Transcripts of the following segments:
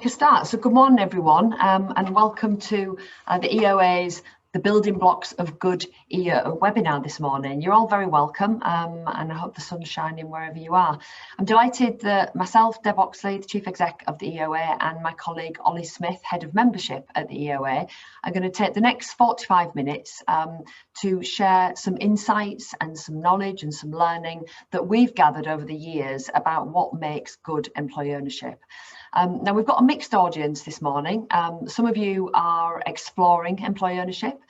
make a start. So good morning, everyone, and welcome to the EOA's The Building Blocks of Good EO webinar this morning. You're all very welcome, and I hope the sun's shining wherever you are. I'm delighted that myself, Deb Oxley, the Chief Exec of the EOA, and my colleague Ollie Smith, Head of Membership at the EOA, are going to take the next 45 minutes to share some insights and some knowledge and some learning that we've gathered over the years about what makes good employee ownership. Now, we've got a mixed audience this morning. Some of you are exploring employee ownership.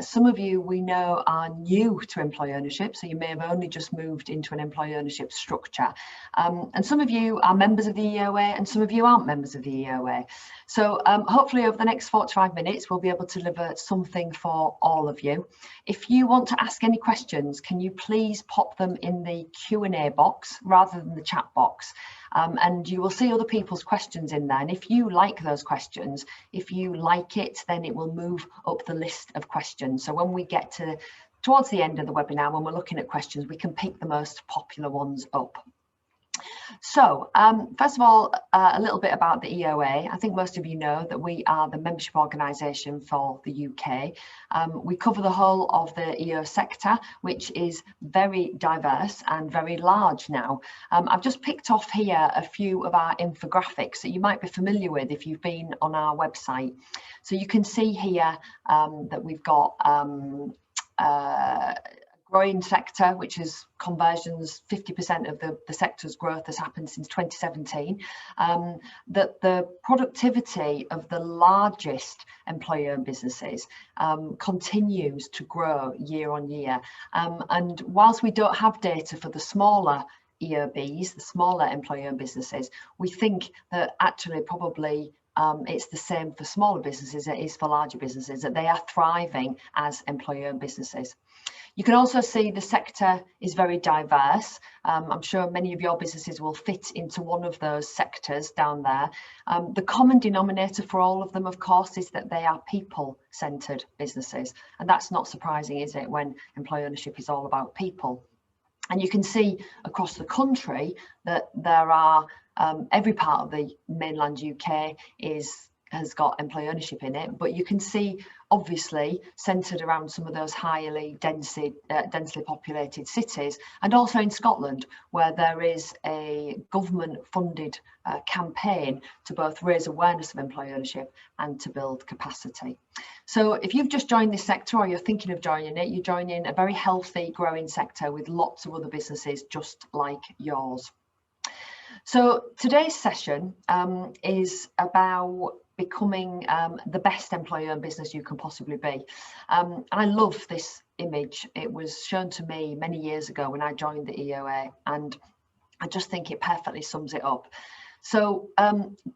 Some of you we know are new to employee ownership, so you may have only just moved into an employee ownership structure. And some of you are members of the EOA and some of you aren't members of the EOA. So hopefully over the next 45 minutes, we'll be able to deliver something for all of you. If you want to ask any questions, can you please pop them in the Q&A box rather than the chat box? And you will see other people's questions in there. And if you like those questions, if you like it, then it will move up the list of questions. So when we get towards the end of the webinar, when we're looking at questions, we can pick the most popular ones up. So first of all, a little bit about the EOA. I think most of you know that we are the membership organisation for the UK. We cover the whole of the EO sector, which is very diverse and very large now. I've just picked off here a few of our infographics that you might be familiar with if you've been on our website. So you can see here that we've got growing sector, which is conversions. 50% of the sector's growth has happened since 2017. That the productivity of the largest employer-owned businesses continues to grow year on year. And whilst we don't have data for the smaller EOBs, the smaller employer-owned businesses, we think that actually probably it's the same for smaller businesses as it is for larger businesses, that they are thriving as employer-owned businesses. You can also see the sector is very diverse. I'm sure many of your businesses will fit into one of those sectors down there. The common denominator for all of them, of course, is that they are people-centred businesses. And that's not surprising, is it, when employee ownership is all about people? And you can see across the country that there are, every part of the mainland UK has got employee ownership in it, but you can see obviously centred around some of those highly densely populated cities, and also in Scotland, where there is a government funded campaign to both raise awareness of employee ownership and to build capacity. So if you've just joined this sector or you're thinking of joining it, you're joining a very healthy growing sector with lots of other businesses just like yours. So today's session is about becoming the best employer-owned business you can possibly be. I love this image. It was shown to me many years ago when I joined the EOA, and I just think it perfectly sums it up. So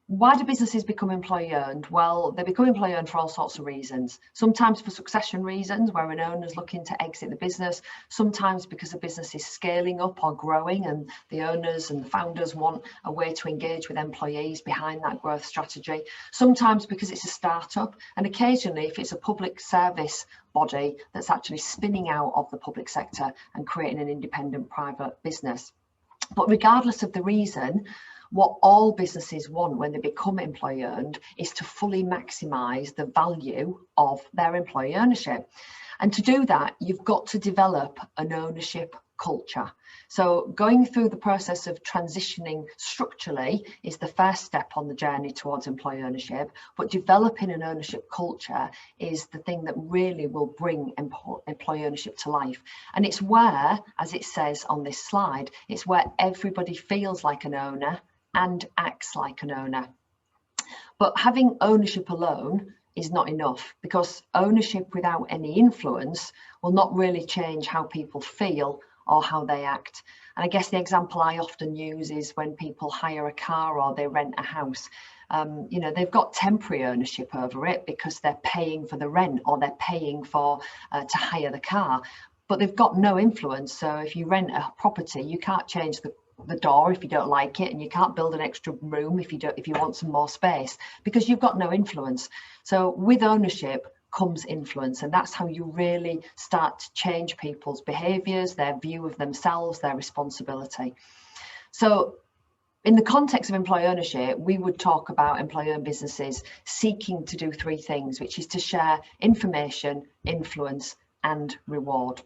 why do businesses become employee-owned? Well, they become employee-owned for all sorts of reasons. Sometimes for succession reasons, where an owner is looking to exit the business. Sometimes because the business is scaling up or growing and the owners and the founders want a way to engage with employees behind that growth strategy. Sometimes because it's a startup, and occasionally if it's a public service body that's actually spinning out of the public sector and creating an independent private business. But regardless of the reason, what all businesses want when they become employee owned is to fully maximise the value of their employee ownership. And to do that, you've got to develop an ownership culture. So going through the process of transitioning structurally is the first step on the journey towards employee ownership, but developing an ownership culture is the thing that really will bring employee ownership to life. And it's where, as it says on this slide, it's where everybody feels like an owner and acts like an owner. But having ownership alone is not enough, because ownership without any influence will not really change how people feel or how they act. And I guess the example I often use is when people hire a car or they rent a house. You know, they've got temporary ownership over it because they're paying for the rent or they're paying for to hire the car, but they've got no influence. So if you rent a property, you can't change the door if you don't like it, and you can't build an extra room if you want some more space, because you've got no influence. So with ownership comes influence, and that's how you really start to change people's behaviours, their view of themselves, their responsibility. So In the context of employee ownership, we would talk about employee-owned businesses seeking to do three things, which is to share information, influence, and reward.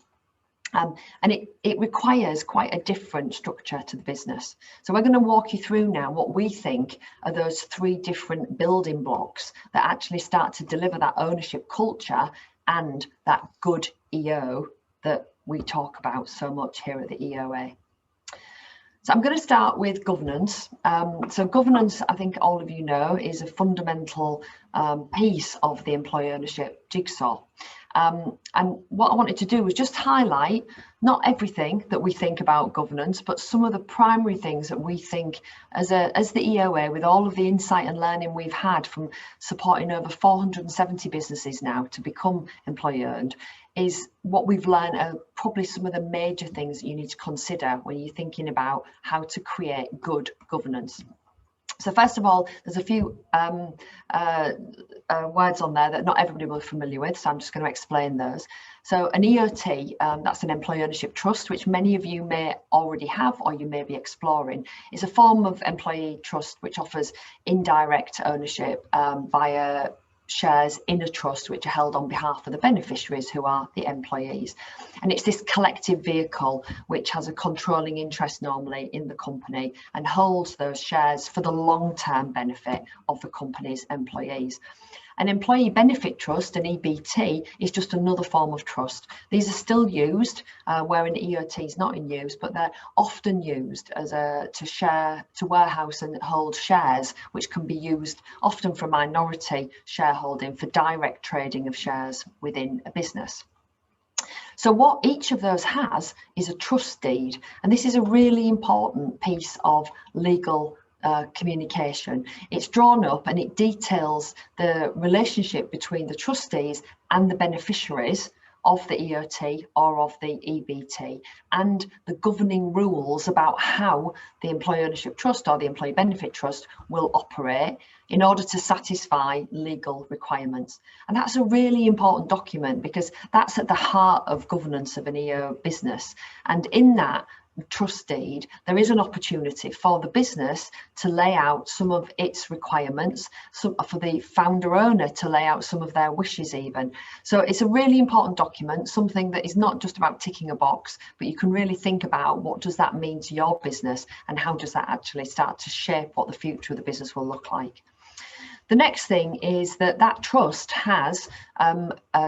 And it requires quite a different structure to the business. So we're going to walk you through now what we think are those three different building blocks that actually start to deliver that ownership culture and that good EO that we talk about so much here at the EOA. So I'm going to start with governance. So governance, I think all of you know, is a fundamental piece of the employee ownership jigsaw. And what I wanted to do was just highlight not everything that we think about governance, but some of the primary things that we think as the EOA, with all of the insight and learning we've had from supporting over 470 businesses now to become employee owned, is what we've learned are probably some of the major things that you need to consider when you're thinking about how to create good governance. So first of all, there's a few words on there that not everybody will be familiar with, so I'm just going to explain those. So an EOT, that's an employee ownership trust, which many of you may already have or you may be exploring, is a form of employee trust which offers indirect ownership via shares in a trust which are held on behalf of the beneficiaries, who are the employees. And it's this collective vehicle which has a controlling interest normally in the company and holds those shares for the long-term benefit of the company's employees. An employee benefit trust, an EBT, is just another form of trust. These are still used where an EOT is not in use, but they're often used as to warehouse and hold shares, which can be used often for minority shareholding for direct trading of shares within a business. So what each of those has is a trust deed, and this is a really important piece of legal communication. It's drawn up and it details the relationship between the trustees and the beneficiaries of the EOT or of the EBT, and the governing rules about how the employee ownership trust or the employee benefit trust will operate in order to satisfy legal requirements. And that's a really important document because that's at the heart of governance of an EO business. And in that trust deed, there is an opportunity for the business to lay out some of its requirements, for the founder owner to lay out some of their wishes even. So it's a really important document, something that is not just about ticking a box, but you can really think about what does that mean to your business and how does that actually start to shape what the future of the business will look like. The next thing is that trust has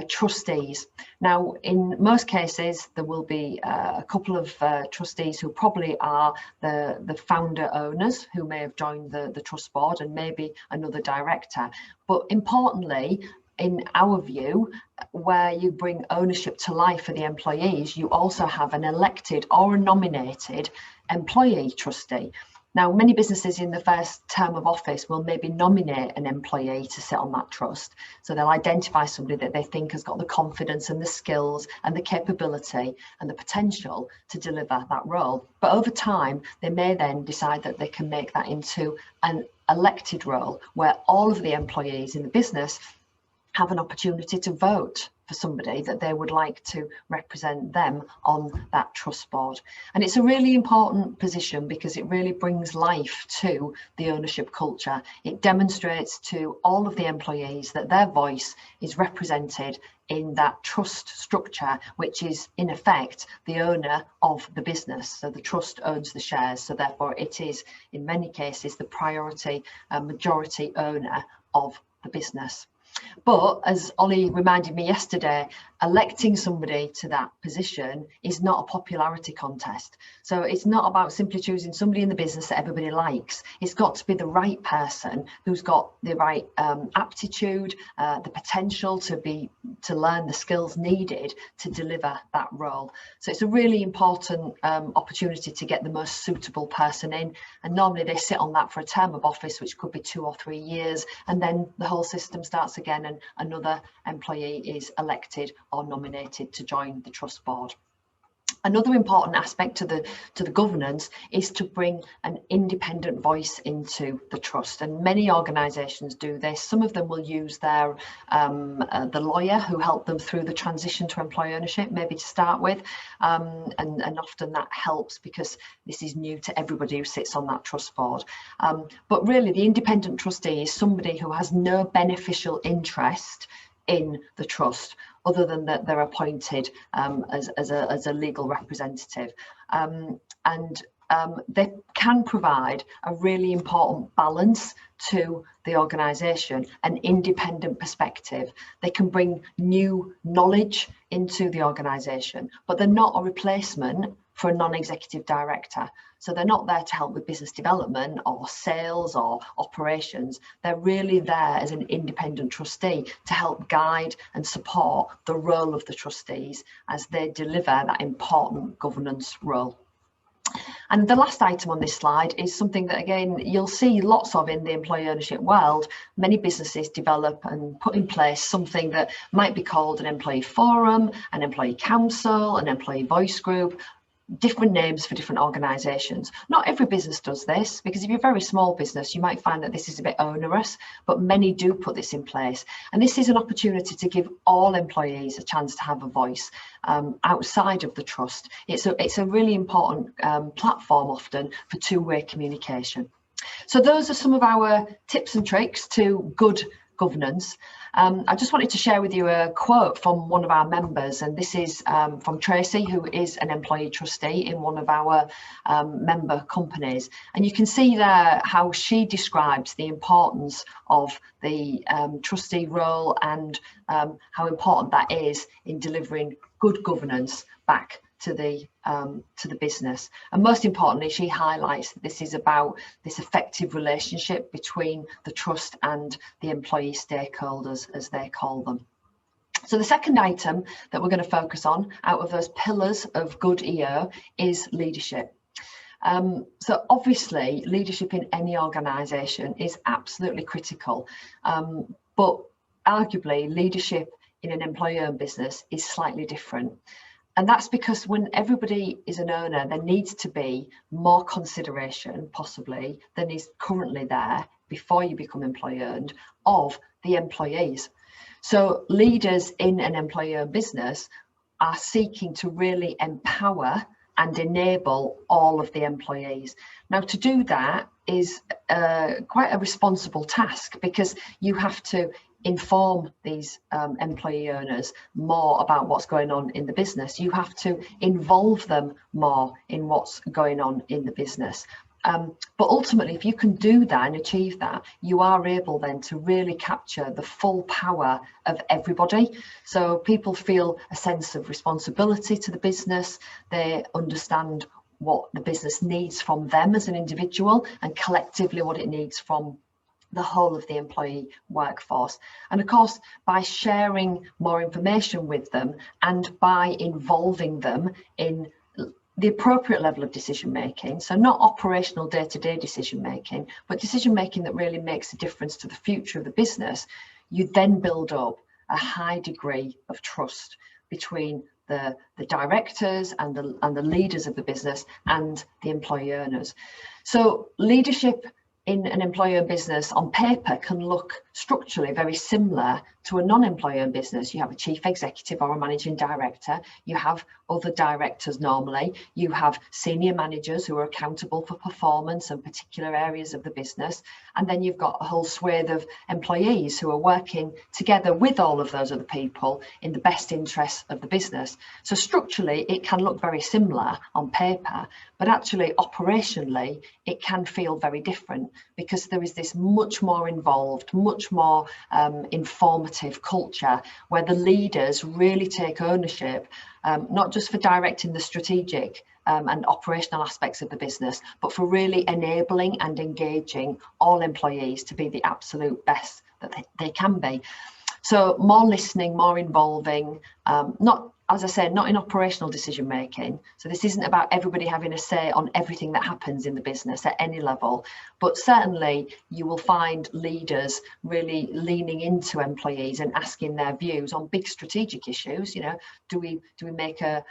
trustees. Now, in most cases, there will be a couple of trustees who probably are the founder owners who may have joined the trust board, and maybe another director. But importantly, in our view, where you bring ownership to life for the employees, you also have an elected or a nominated employee trustee. Now, many businesses in the first term of office will maybe nominate an employee to sit on that trust. So they'll identify somebody that they think has got the confidence and the skills and the capability and the potential to deliver that role. But over time, they may then decide that they can make that into an elected role where all of the employees in the business have an opportunity to vote for somebody that they would like to represent them on that trust board. And it's a really important position because it really brings life to the ownership culture. It demonstrates to all of the employees that their voice is represented in that trust structure, which is in effect the owner of the business. So the trust owns the shares, so therefore it is in many cases the priority majority owner of the business. But as Ollie reminded me yesterday, electing somebody to that position is not a popularity contest. So it's not about simply choosing somebody in the business that everybody likes. It's got to be the right person who's got the right aptitude, the potential to learn the skills needed to deliver that role. So it's a really important opportunity to get the most suitable person in. And normally they sit on that for a term of office, which could be 2 or 3 years, and then the whole system starts again and another employee is elected or nominated to join the trust board. Another important aspect to the governance is to bring an independent voice into the trust, and many organisations do this. Some of them will use their the lawyer who helped them through the transition to employee ownership, maybe to start with, and often that helps because this is new to everybody who sits on that trust board. But really, the independent trustee is somebody who has no beneficial interest in the trust, other than that they're appointed as a legal representative, and they can provide a really important balance to the organisation, an independent perspective. They can bring new knowledge into the organisation, but they're not a replacement for a non-executive director. So they're not there to help with business development or sales or operations. They're really there as an independent trustee to help guide and support the role of the trustees as they deliver that important governance role. And the last item on this slide is something that, again, you'll see lots of in the employee ownership world. Many businesses develop and put in place something that might be called an employee forum, an employee council, an employee voice group, different names for different organisations. Not every business does this, because if you're a very small business, you might find that this is a bit onerous, but many do put this in place. And this is an opportunity to give all employees a chance to have a voice outside of the trust. It's a really important platform often for two-way communication. So those are some of our tips and tricks to good governance. I just wanted to share with you a quote from one of our members, and this is from Tracy, who is an employee trustee in one of our member companies. And you can see there how she describes the importance of the trustee role and how important that is in delivering good governance back to the business. And most importantly, she highlights that this is about this effective relationship between the trust and the employee stakeholders, as they call them. So the second item that we're going to focus on out of those pillars of good EO is leadership. So obviously leadership in any organisation is absolutely critical, but arguably leadership in an employee-owned business is slightly different. And that's because when everybody is an owner, there needs to be more consideration, possibly, than is currently there before you become employee-owned, of the employees. So leaders in an employee-owned business are seeking to really empower and enable all of the employees. Now, to do that is quite a responsible task, because you have to inform these employee owners more about what's going on in the business. You have to involve them more in what's going on in the business. But ultimately, if you can do that and achieve that, you are able then to really capture the full power of everybody. So people feel a sense of responsibility to the business. They understand what the business needs from them as an individual, and collectively what it needs from the whole of the employee workforce. And of course, by sharing more information with them and by involving them in the appropriate level of decision making, so not operational day-to-day decision making, but decision making that really makes a difference to the future of the business, you then build up a high degree of trust between the directors and the leaders of the business and the employee owners. So leadership in an employer business on paper can look structurally very similar to a non-employer business. You have a chief executive or a managing director, you have other directors normally, you have senior managers who are accountable for performance and particular areas of the business, and then you've got a whole swathe of employees who are working together with all of those other people in the best interests of the business. So structurally it can look very similar on paper, but actually operationally it can feel very different, because there is this much more involved, much more informative culture where the leaders really take ownership, not just for directing the strategic and operational aspects of the business, but for really enabling and engaging all employees to be the absolute best that they can be. So more listening, more involving, not as I said, not in operational decision making. So this isn't about everybody having a say on everything that happens in the business at any level, but certainly you will find leaders really leaning into employees and asking their views on big strategic issues. You know, do we make a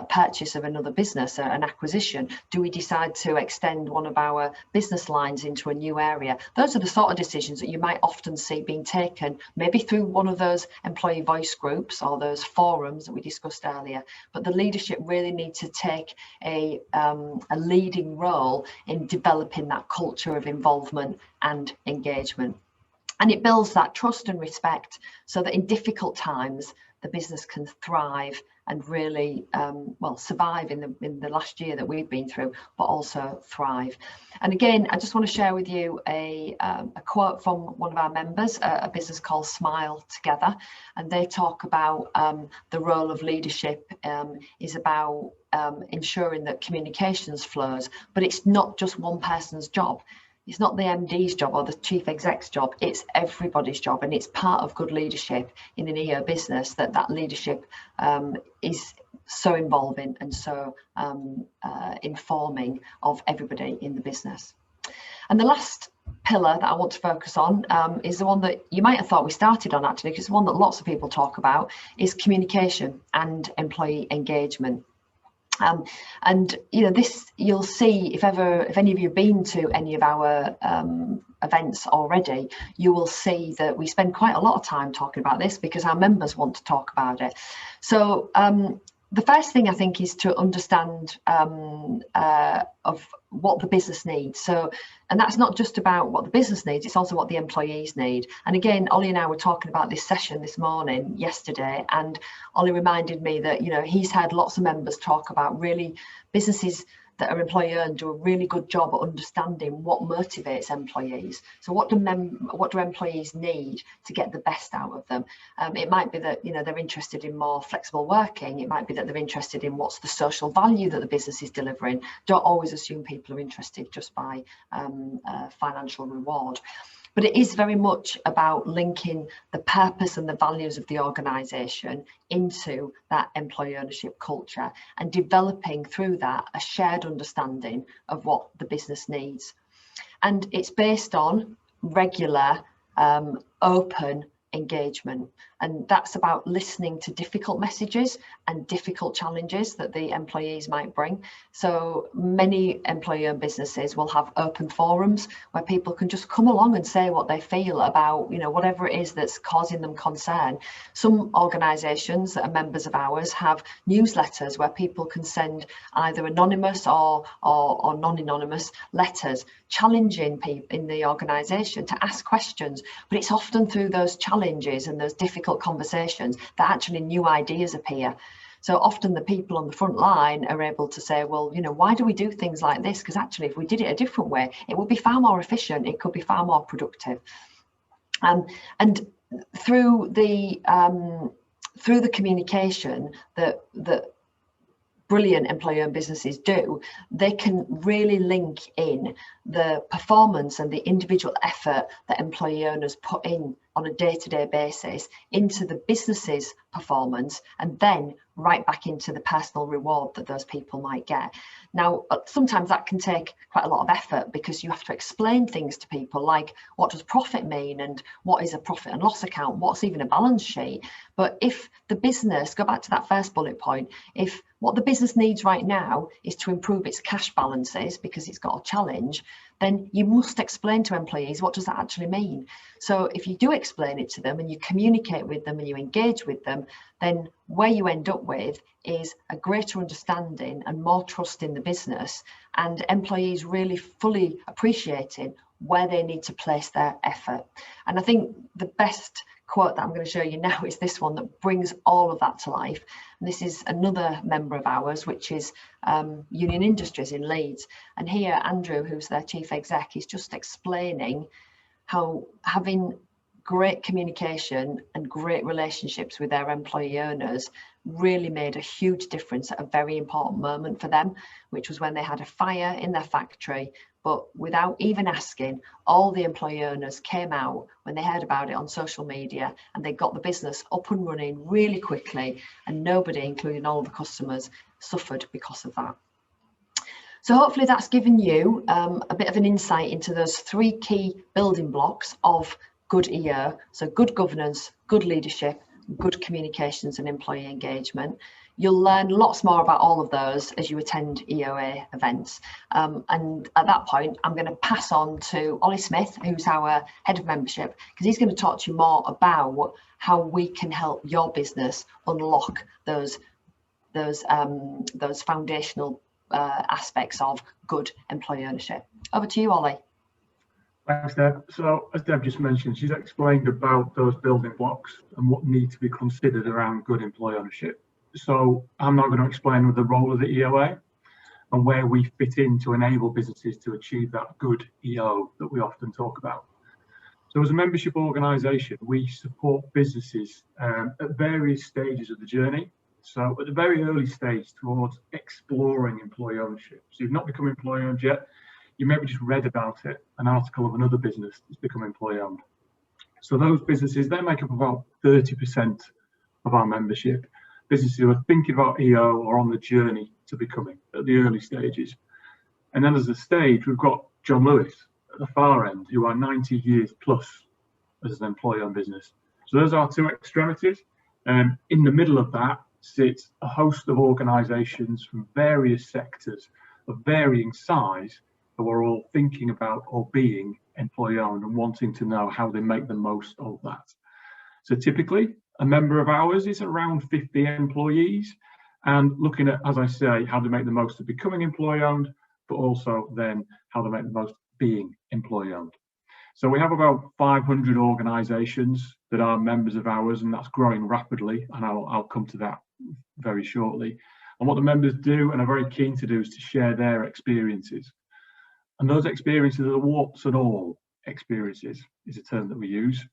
purchase of another business, an acquisition? Do we decide to extend one of our business lines into a new area? Those are the sort of decisions that you might often see being taken, maybe through one of those employee voice groups or those forums that we discussed earlier. But the leadership really need to take a leading role in developing that culture of involvement and engagement. And it builds that trust and respect so that in difficult times, the business can thrive and really survive in the last year that we've been through, but also thrive. And again, I just want to share with you a quote from one of our members, a business called Smile Together, and they talk about the role of leadership is about ensuring that communications flows, but it's not just one person's job. It's not the MD's job or the chief exec's job, it's everybody's job, and it's part of good leadership in an EO business that leadership is so involving and so informing of everybody in the business. And the last pillar that I want to focus on is the one that you might have thought we started on actually, because it's one that lots of people talk about, is communication and employee engagement. And you know, this you'll see if any of you have been to any of our events already, you will see that we spend quite a lot of time talking about this because our members want to talk about it. So the first thing I think is to understand of what the business needs. So, and that's not just about what the business needs, it's also what the employees need. And again, Ollie and I were talking about this session this morning, yesterday, and Ollie reminded me that, you know, he's had lots of members talk about really businesses that are employee owned do a really good job at understanding what motivates employees. So what do employees need to get the best out of them? It might be that, you know, they're interested in more flexible working. It might be that they're interested in what's the social value that the business is delivering. Don't always assume people are interested just by financial reward. But it is very much about linking the purpose and the values of the organisation into that employee ownership culture and developing through that a shared understanding of what the business needs. And it's based on regular, open engagement. And that's about listening to difficult messages and difficult challenges that the employees might bring. So many employee-owned businesses will have open forums where people can just come along and say what they feel about, you know, whatever it is that's causing them concern. Some organisations that are members of ours have newsletters where people can send either anonymous or non-anonymous letters challenging people in the organisation to ask questions. But it's often through those challenges and those difficult conversations that actually new ideas appear. So often the people on the front line are able to say, well, you know, why do we do things like this? Because actually, if we did it a different way, it would be far more efficient. It could be far more productive. And through the communication that brilliant employee-owned businesses do, they can really link in the performance and the individual effort that employee owners put in on a day-to-day basis into the business's performance, and then right back into the personal reward that those people might get. Now, sometimes that can take quite a lot of effort because you have to explain things to people like, what does profit mean, and what is a profit and loss account, what's even a balance sheet. But if the business, go back to that first bullet point, if what the business needs right now is to improve its cash balances because it's got a challenge, then you must explain to employees, what does that actually mean? So if you do explain it to them and you communicate with them and you engage with them, then where you end up with is a greater understanding and more trust in the business, and employees really fully appreciating where they need to place their effort. And I think the best quote that I'm going to show you now is this one that brings all of that to life. And this is another member of ours, which is Union Industries in Leeds. And here, Andrew, who's their chief exec, is just explaining how having great communication and great relationships with their employee owners really made a huge difference at a very important moment for them, which was when they had a fire in their factory but without even asking, all the employee owners came out when they heard about it on social media, and they got the business up and running really quickly, and nobody, including all of the customers, suffered because of that. So hopefully that's given you a bit of an insight into those 3 key building blocks of good EO. So good governance, good leadership, good communications and employee engagement. You'll learn lots more about all of those as you attend EOA events. And at that point, I'm going to pass on to Ollie Smith, who's our head of membership, because he's going to talk to you more about how we can help your business unlock those foundational aspects of good employee ownership. Over to you, Ollie. Thanks, Deb. So, as Deb just mentioned, she's explained about those building blocks and what need to be considered around good employee ownership. So, I'm now going to explain the role of the EOA and where we fit in to enable businesses to achieve that good EO that we often talk about. So, as a membership organisation, we support businesses at various stages of the journey. So, at the very early stage towards exploring employee ownership. So, you've not become employee owned yet. You maybe just read about it, an article of another business that's become employee owned. So those businesses, they make up about 30% of our membership. Businesses who are thinking about EO or on the journey to becoming at the early stages. And then as a stage, we've got John Lewis at the far end, who are 90 years plus as an employee owned business. So those are 2 extremities. And in the middle of that sits a host of organisations from various sectors of varying size, who are all thinking about or being employee owned and wanting to know how they make the most of that. So typically a member of ours is around 50 employees and looking at, as I say, how they make the most of becoming employee owned, but also then how they make the most of being employee owned. So we have about 500 organisations that are members of ours, and that's growing rapidly, and I'll come to that very shortly. And what the members do and are very keen to do is to share their experiences. And those experiences are the warts and all experiences, is a term that we use.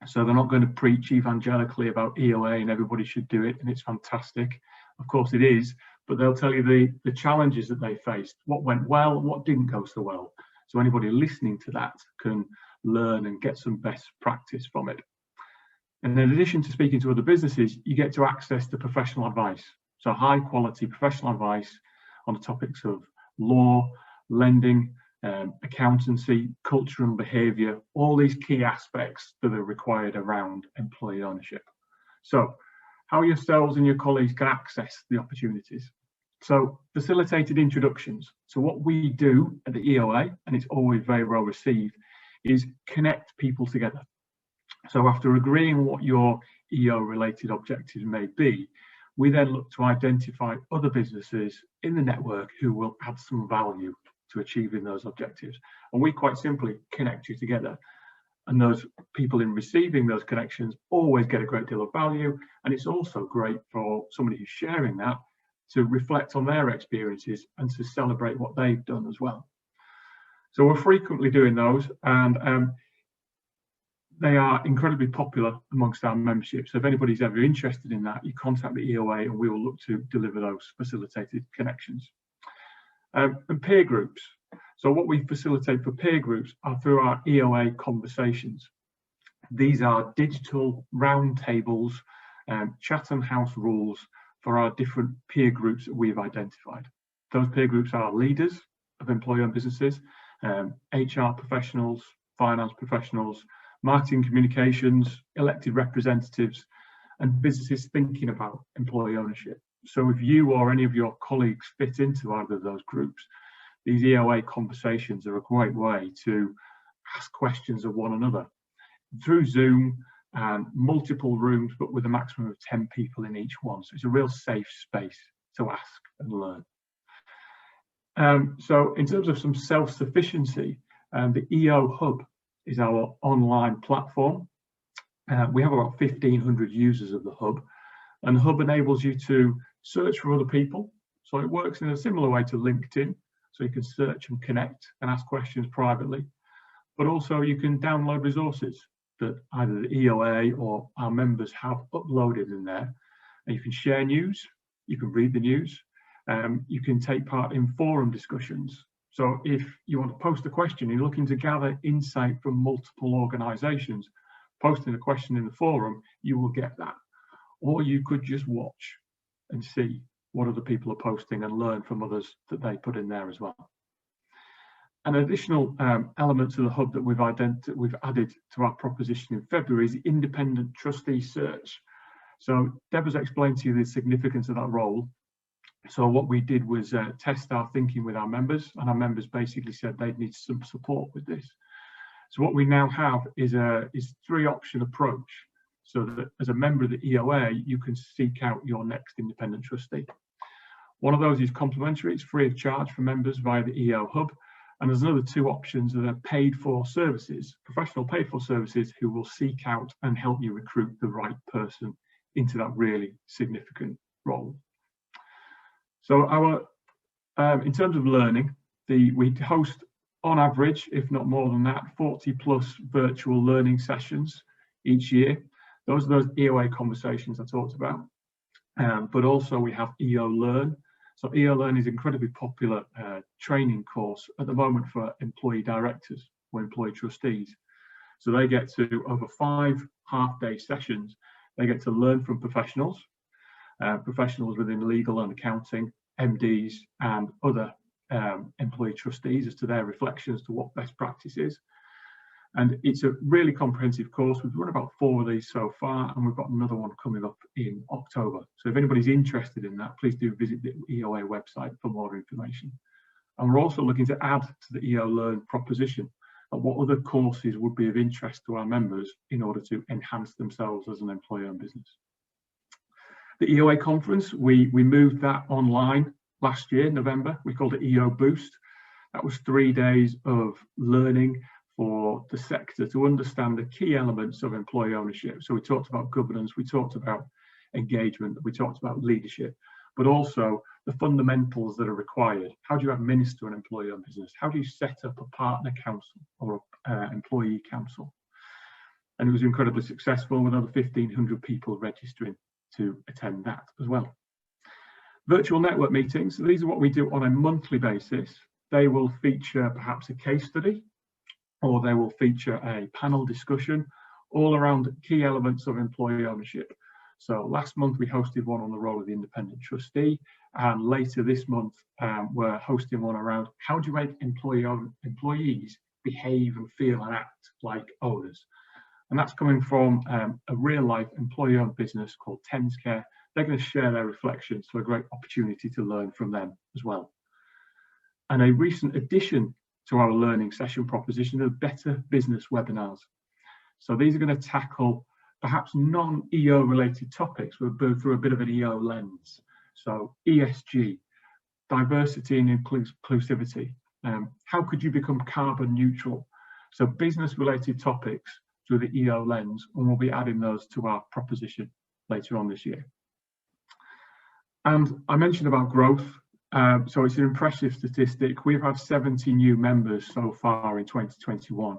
So they're not going to preach evangelically about EOA and everybody should do it and it's fantastic. Of course it is, but they'll tell you the challenges that they faced, what went well and what didn't go so well. So anybody listening to that can learn and get some best practice from it. And in addition to speaking to other businesses, you get to access to professional advice. So high quality professional advice on the topics of law, lending, accountancy, culture and behaviour, all these key aspects that are required around employee ownership. So how yourselves and your colleagues can access the opportunities. So facilitated introductions. So what we do at the EOA, and it's always very well received, is connect people together. So after agreeing what your EO related objectives may be, we then look to identify other businesses in the network who will add some value to achieving those objectives. And we quite simply connect you together. And those people in receiving those connections always get a great deal of value. And it's also great for somebody who's sharing that to reflect on their experiences and to celebrate what they've done as well. So we're frequently doing those, and they are incredibly popular amongst our membership. So if anybody's ever interested in that, you contact the EOA and we will look to deliver those facilitated connections. And peer groups. So what we facilitate for peer groups are through our EOA conversations. These are digital roundtables, Chatham House rules for our different peer groups that we've identified. Those peer groups are leaders of employee-owned businesses, HR professionals, finance professionals, marketing communications, elected representatives, and businesses thinking about employee ownership. So if you or any of your colleagues fit into either of those groups, these EOA conversations are a great way to ask questions of one another through Zoom and multiple rooms, but with a maximum of 10 people in each one. So it's a real safe space to ask and learn. So in terms of some self-sufficiency, the EO Hub is our online platform. We have about 1,500 users of the Hub, and the Hub enables you to search for other people. So it works in a similar way to LinkedIn. So you can search and connect and ask questions privately, but also you can download resources that either the EOA or our members have uploaded in there. And you can share news, you can read the news, you can take part in forum discussions. So if you want to post a question, you're looking to gather insight from multiple organisations, posting a question in the forum, you will get that. Or you could just watch and see what other people are posting and learn from others that they put in there as well. An additional element to the hub that we've added to our proposition in February is the independent trustee search. So Deb has explained to you the significance of that role. So what we did was test our thinking with our members, and our members basically said they'd need some support with this. So what we now have is a three-option approach, so that as a member of the EOA, you can seek out your next independent trustee. One of those is complimentary, it's free of charge for members via the EO hub. And there's another two options that are paid for services, professional paid for services, who will seek out and help you recruit the right person into that really significant role. So in terms of learning, we host on average, if not more than that, 40+ virtual learning sessions each year. Those are those EOA conversations I talked about. But also we have EO Learn. So EO Learn is an incredibly popular training course at the moment for employee directors or employee trustees. So they get to, over 5 half-day sessions, they get to learn from professionals within legal and accounting, MDs and other employee trustees as to their reflections to what best practice is. And it's a really comprehensive course. We've run about 4 of these so far, and we've got another one coming up in October. So if anybody's interested in that, please do visit the EOA website for more information. And we're also looking to add to the EO Learn proposition of what other courses would be of interest to our members in order to enhance themselves as an employer-owned business. The EOA conference, we moved that online last year, November. We called it EO Boost. That was 3 days of learning for the sector to understand the key elements of employee ownership. So we talked about governance, we talked about engagement, we talked about leadership, but also the fundamentals that are required. How do you administer an employee-owned business? How do you set up a partner council or an employee council? And it was incredibly successful, with over 1,500 people registering to attend that as well. Virtual network meetings, so these are what we do on a monthly basis. They will feature perhaps a case study, or they will feature a panel discussion all around key elements of employee ownership. So last month we hosted one on the role of the independent trustee, and later this month we're hosting one around how do you make employees behave and feel and act like owners. And that's coming from a real life employee owned business called Thames Care. They're going to share their reflections, so a great opportunity to learn from them as well. And a recent addition to our learning session proposition of better business webinars. So these are going to tackle perhaps non-EO related topics, but through a bit of an EO lens. So ESG, diversity and inclusivity. How could you become carbon neutral? So business related topics through the EO lens, and we'll be adding those to our proposition later on this year. And I mentioned about growth. So it's an impressive statistic. We've had 70 new members so far in 2021.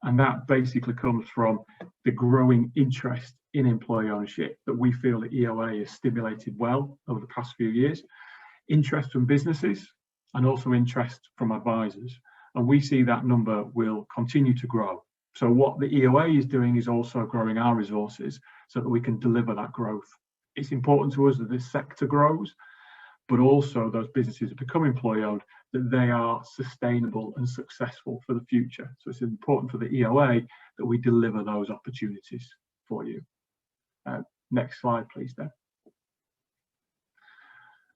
And that basically comes from the growing interest in employee ownership that we feel that EOA has stimulated well over the past few years. Interest from businesses and also interest from advisors. And we see that number will continue to grow. So what the EOA is doing is also growing our resources so that we can deliver that growth. It's important to us that this sector grows, but also those businesses that become employee-owned, that they are sustainable and successful for the future. So it's important for the EOA that we deliver those opportunities for you. Next slide, please, Deb.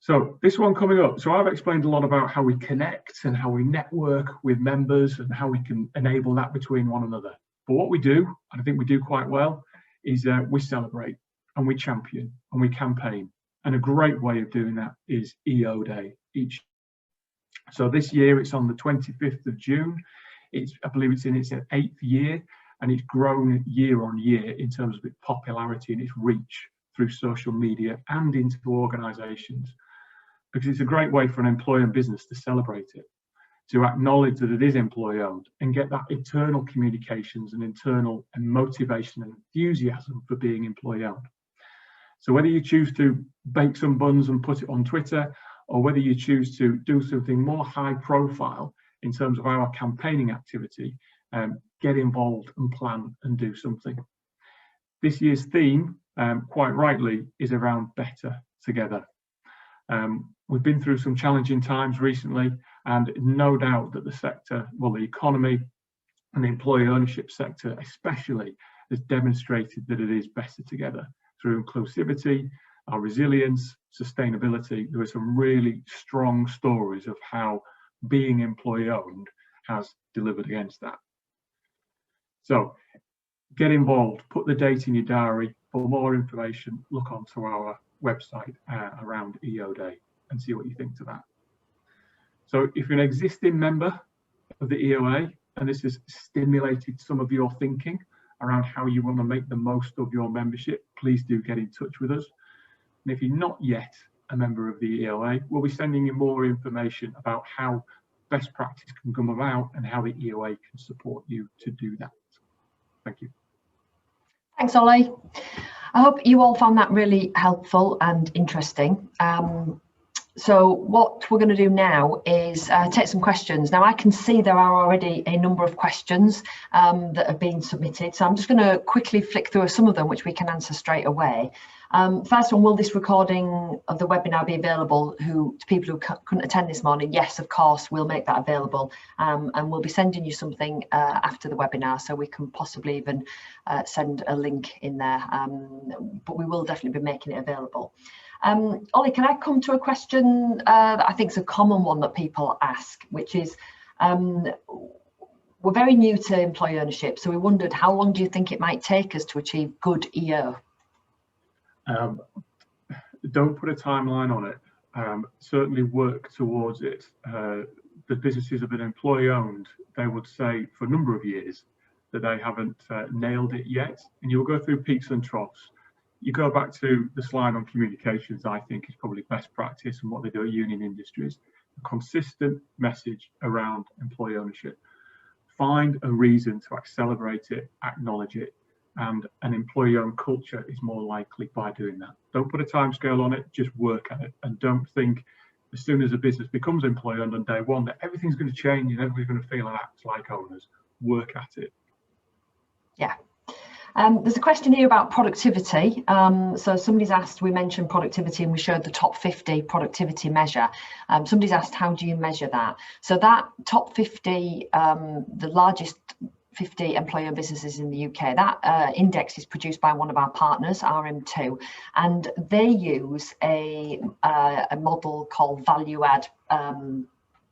So this one coming up. So I've explained a lot about how we connect and how we network with members and how we can enable that between one another. But what we do, and I think we do quite well, is we celebrate and we champion and we campaign. And a great way of doing that is EO Day each. So this year it's on the 25th of June. I believe it's in its 8th year, and it's grown year on year in terms of its popularity and its reach through social media and into organisations. Because it's a great way for an employer and business to celebrate it, to acknowledge that it is employee owned and get that internal communications and internal and motivation and enthusiasm for being employee owned. So whether you choose to bake some buns and put it on Twitter, or whether you choose to do something more high profile in terms of our campaigning activity, get involved and plan and do something. This year's theme, quite rightly, is around better together. We've been through some challenging times recently, and no doubt that the sector, well, the economy and the employee ownership sector especially, has demonstrated that it is better together through inclusivity, our resilience, sustainability. There are some really strong stories of how being employee owned has delivered against that. So get involved, put the date in your diary. For more information, look onto our website around EO Day and see what you think to that. So if you're an existing member of the EOA and this has stimulated some of your thinking around how you want to make the most of your membership, please do get in touch with us. And if you're not yet a member of the EOA, we'll be sending you more information about how best practice can come about and how the EOA can support you to do that. Thank you. Thanks, Ollie. I hope you all found that really helpful and interesting. So what we're going to do now is take some questions. Now I can see there are already a number of questions that have been submitted, so I'm just going to quickly flick through some of them which we can answer straight away. First one, will this recording of the webinar be available to people who couldn't attend this morning? Yes, of course, we'll make that available, and we'll be sending you something after the webinar, so we can possibly even send a link in there, but we will definitely be making it available. Ollie, can I come to a question that I think is a common one that people ask, which is, we're very new to employee ownership, so we wondered, how long do you think it might take us to achieve good EO? Don't put a timeline on it. Certainly work towards it. The businesses have been employee owned, they would say for a number of years that they haven't nailed it yet, and you'll go through peaks and troughs. You go back to the slide on communications, I think is probably best practice and what they do at Union Industries. A consistent message around employee ownership. Find a reason to accelerate it, acknowledge it, and an employee-owned culture is more likely by doing that. Don't put a timescale on it, just work at it, and don't think as soon as a business becomes employee-owned on day one that everything's going to change and everybody's going to feel and act like owners. Work at it. Yeah. There's a question here about productivity. So somebody's asked, we mentioned productivity and we showed the top 50 productivity measure. Somebody's asked, how do you measure that? So that top 50, the largest 50 employer businesses in the UK, that index is produced by one of our partners, RM2, and they use a model called value add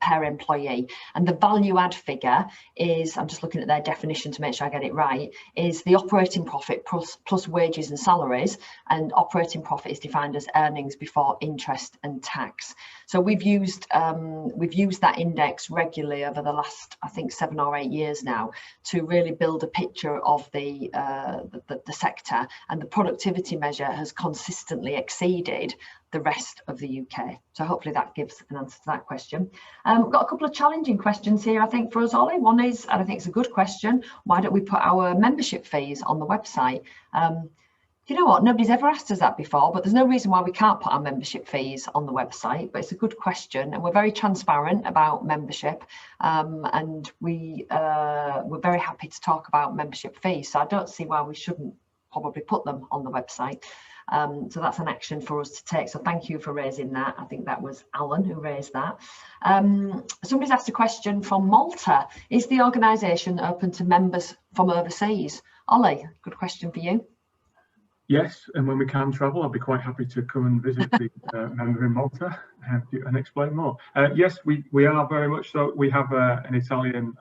per employee, and the value add figure is, I'm just looking at their definition to make sure I get it right, is the operating profit plus wages and salaries, and operating profit is defined as earnings before interest and tax. So we've used that index regularly over the last, I think, 7 or 8 years now to really build a picture of the sector, and the productivity measure has consistently exceeded the rest of the UK. So hopefully that gives an answer to that question. We've got a couple of challenging questions here, I think, for us, Ollie. One is, and I think it's a good question, why don't we put our membership fees on the website? You know what, nobody's ever asked us that before, but there's no reason why we can't put our membership fees on the website. But it's a good question, and we're very transparent about membership, and we're very happy to talk about membership fees. So I don't see why we shouldn't probably put them on the website. So that's an action for us to take. So thank you for raising that. I think that was Alan who raised that. Somebody's asked a question from Malta. Is the organisation open to members from overseas? Ollie, good question for you. Yes, and when we can travel, I'll be quite happy to come and visit the member in Malta and explain more. Yes, we are very much so. We have an Italian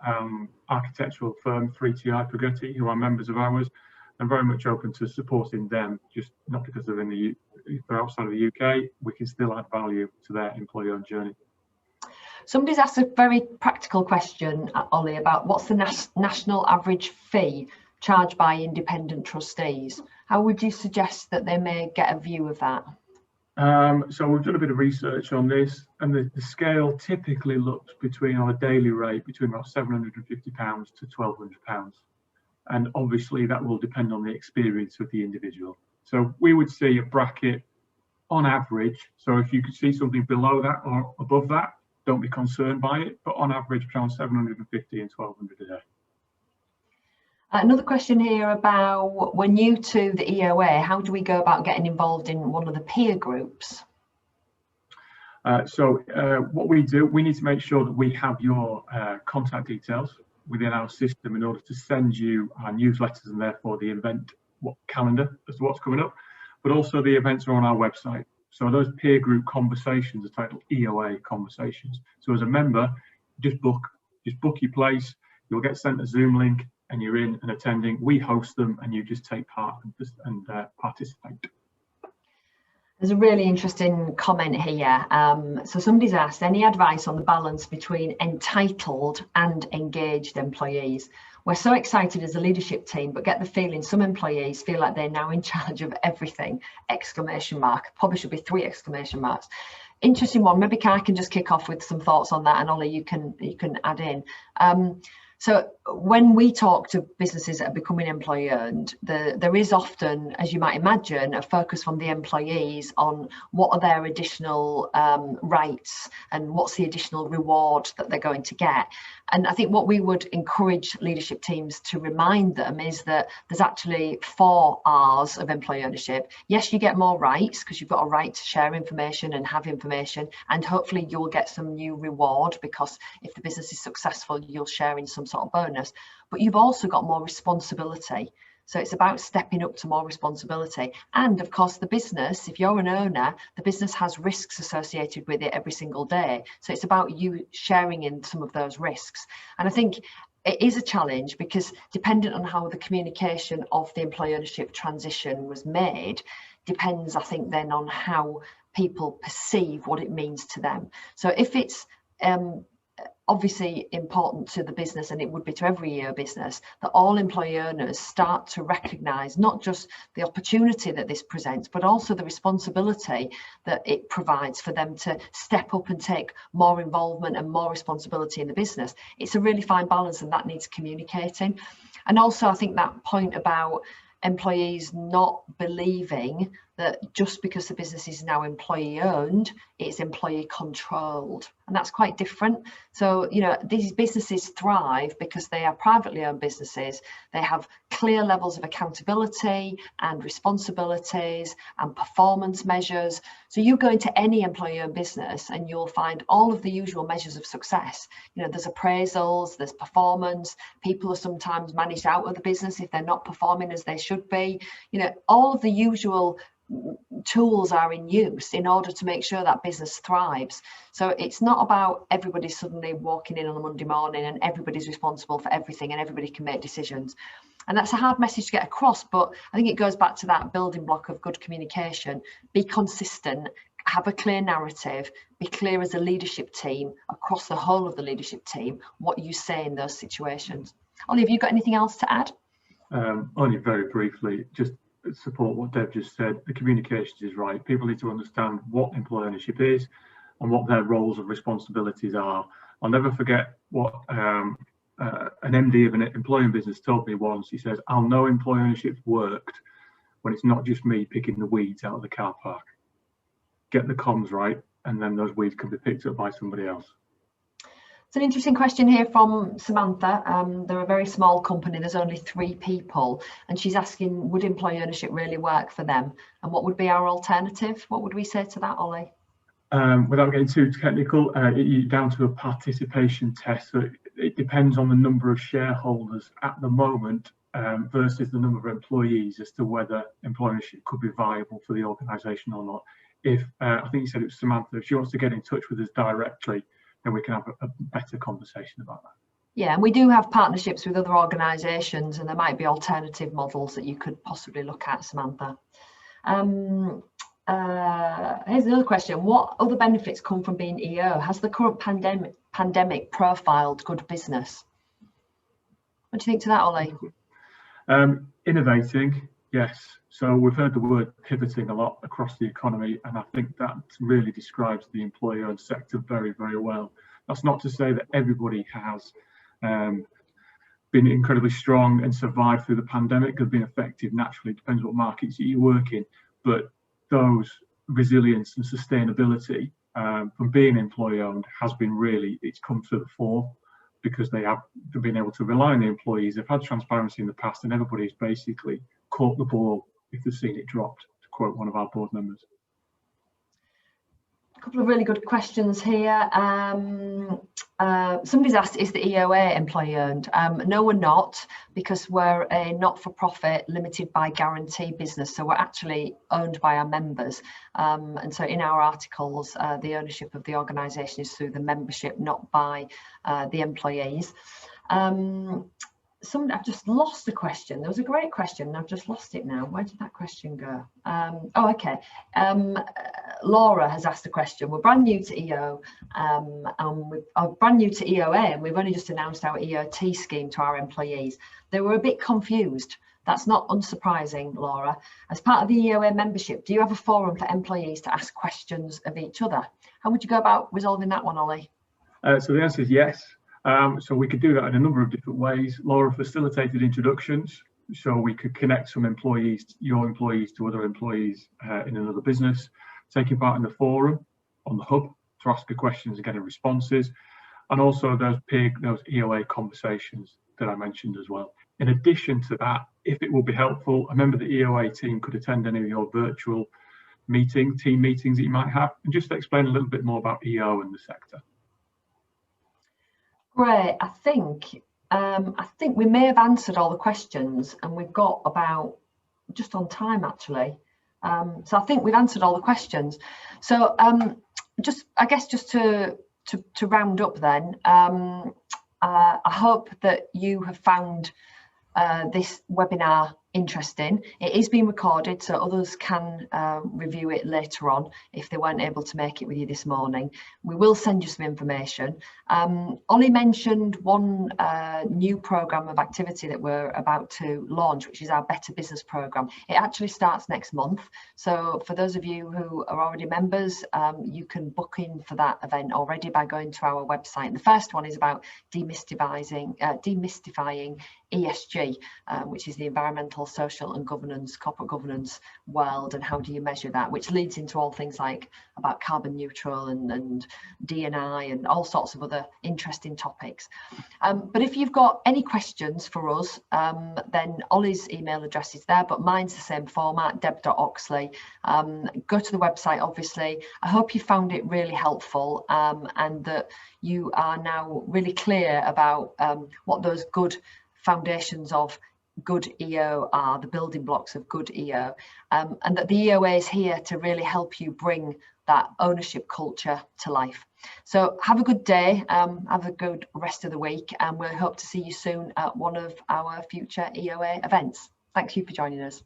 architectural firm, 3TI Paghetti, who are members of ours. I'm very much open to supporting them, just not because they're they're outside of the UK, we can still add value to their employee-owned journey. Somebody's asked a very practical question, Ollie, about what's the national average fee charged by independent trustees? How would you suggest that they may get a view of that? So we've done a bit of research on this, and the scale typically looks on a daily rate between about £750 to £1,200. And obviously that will depend on the experience of the individual. So we would see a bracket on average, so if you could see something below that or above that, don't be concerned by it, but on average around 750 and 1200 a day. Another question here about, we're new to the EOA, how do we go about getting involved in one of the peer groups? What we do, we need to make sure that we have your contact details within our system in order to send you our newsletters and therefore the event calendar as to what's coming up, but also the events are on our website. So those peer group conversations are titled EOA conversations. So as a member, just book your place, you'll get sent a Zoom link and you're in and attending. We host them and you just take part and participate. There's a really interesting comment here. So somebody's asked, any advice on the balance between entitled and engaged employees? We're so excited as a leadership team, but get the feeling some employees feel like they're now in charge of everything, exclamation mark. Probably should be 3 exclamation marks. Interesting one. Maybe I can just kick off with some thoughts on that, and Ollie, you can add in. So when we talk to businesses that are becoming employee owned, there is often, as you might imagine, a focus from the employees on what are their additional rights and what's the additional reward that they're going to get. And I think what we would encourage leadership teams to remind them is that there's actually 4 R's of employee ownership. Yes, you get more rights because you've got a right to share information and have information, and hopefully you'll get some new reward because if the business is successful, you'll share in some sort of bonus. But you've also got more responsibility. So it's about stepping up to more responsibility. And of course, the business, if you're an owner, the business has risks associated with it every single day. So it's about you sharing in some of those risks. And I think it is a challenge because dependent on how the communication of the employee ownership transition was made, depends, I think, then on how people perceive what it means to them. So if it's obviously important to the business, and it would be to every EO business, that all employee owners start to recognise not just the opportunity that this presents, but also the responsibility that it provides for them to step up and take more involvement and more responsibility in the business. It's a really fine balance, and that needs communicating. And also I think that point about employees not believing that just because the business is now employee owned, it's employee controlled, and that's quite different. So, you know, these businesses thrive because they are privately owned businesses. They have clear levels of accountability and responsibilities and performance measures. So you go into any employee owned business and you'll find all of the usual measures of success. You know, there's appraisals, there's performance, people are sometimes managed out of the business if they're not performing as they should be. You know, all of the usual tools are in use in order to make sure that business thrives. So it's not about everybody suddenly walking in on a Monday morning and everybody's responsible for everything and everybody can make decisions. And that's a hard message to get across, but I think it goes back to that building block of good communication. Be consistent, have a clear narrative, be clear as a leadership team across the whole of the leadership team what you say in those situations. Ollie, have you got anything else to add? Only very briefly, just support what Deb just said. The communications is right. People need to understand what employee ownership is and what their roles and responsibilities are. I'll never forget what an MD of an employing business told me once. He says, I'll know employee ownership's worked when it's not just me picking the weeds out of the car park. Get the comms right, and then those weeds can be picked up by somebody else. It's an interesting question here from Samantha. They're a very small company, there's only 3 people, and she's asking, would employee ownership really work for them? And what would be our alternative? What would we say to that, Ollie? Without getting too technical, down to a participation test. So it depends on the number of shareholders at the moment versus the number of employees as to whether employee ownership could be viable for the organisation or not. If I think you said it was Samantha, if she wants to get in touch with us directly, then we can have a better conversation about that. Yeah, and we do have partnerships with other organisations, and there might be alternative models that you could possibly look at, Samantha. Here's another question. What other benefits come from being EO? Has the current pandemic profiled good business? What do you think to that, Ollie? Innovating, yes. So we've heard the word pivoting a lot across the economy, and I think that really describes the employee-owned sector very, very well. That's not to say that everybody has been incredibly strong and survived through the pandemic, have been effective naturally. It depends what markets you work in, but those resilience and sustainability from being employee owned has been really, it's come to the fore, because they've been able to rely on the employees. They've had transparency in the past, and everybody's basically caught the ball if they've seen it dropped, to quote one of our board members. A couple of really good questions here. Somebody's asked, is the EOA employee owned? No, we're not, because we're a not-for-profit limited by guarantee business, so we're actually owned by our members, and so in our articles the ownership of the organisation is through the membership, not by the employees. I've just lost the question. There was a great question and I've just lost it now. Where did that question go? Oh, okay. Laura has asked a question. We're brand new to EO, and we're brand new to EOA, and we've only just announced our EOT scheme to our employees. They were a bit confused. That's not unsurprising, Laura. As part of the EOA membership, do you have a forum for employees to ask questions of each other? How would you go about resolving that one, Ollie? So the answer is yes. So we could do that in a number of different ways. Laura facilitated introductions, so we could connect some employees, your employees, to other employees in another business, taking part in the forum on the hub to ask the questions and getting responses, and also those EOA conversations that I mentioned as well. In addition to that, if it will be helpful, a member of the EOA team could attend any of your virtual team meetings that you might have, and just explain a little bit more about EO and the sector. Great. I think we may have answered all the questions, and we've got about just on time actually. So I think we've answered all the questions. So I guess just to round up then, I hope that you have found this webinar interesting. It is being recorded, so others can review it later on if they weren't able to make it with you this morning. We will send you some information. Ollie mentioned one new programme of activity that we're about to launch, which is our Better Business programme. It actually starts next month, so for those of you who are already members, you can book in for that event already by going to our website. And the first one is about demystifying ESG, which is the environmental, social and corporate governance world, and how do you measure that, which leads into all things like about carbon neutral and D&I and all sorts of other interesting topics. But if you've got any questions for us, then Ollie's email address is there, but mine's the same format, deb.oxley. Go to the website, obviously. I hope you found it really helpful, and that you are now really clear about what those good foundations of good EO are, the building blocks of good EO, and that the EOA is here to really help you bring that ownership culture to life. So have a good day, have a good rest of the week, and we'll hope to see you soon at one of our future EOA events. Thank you for joining us.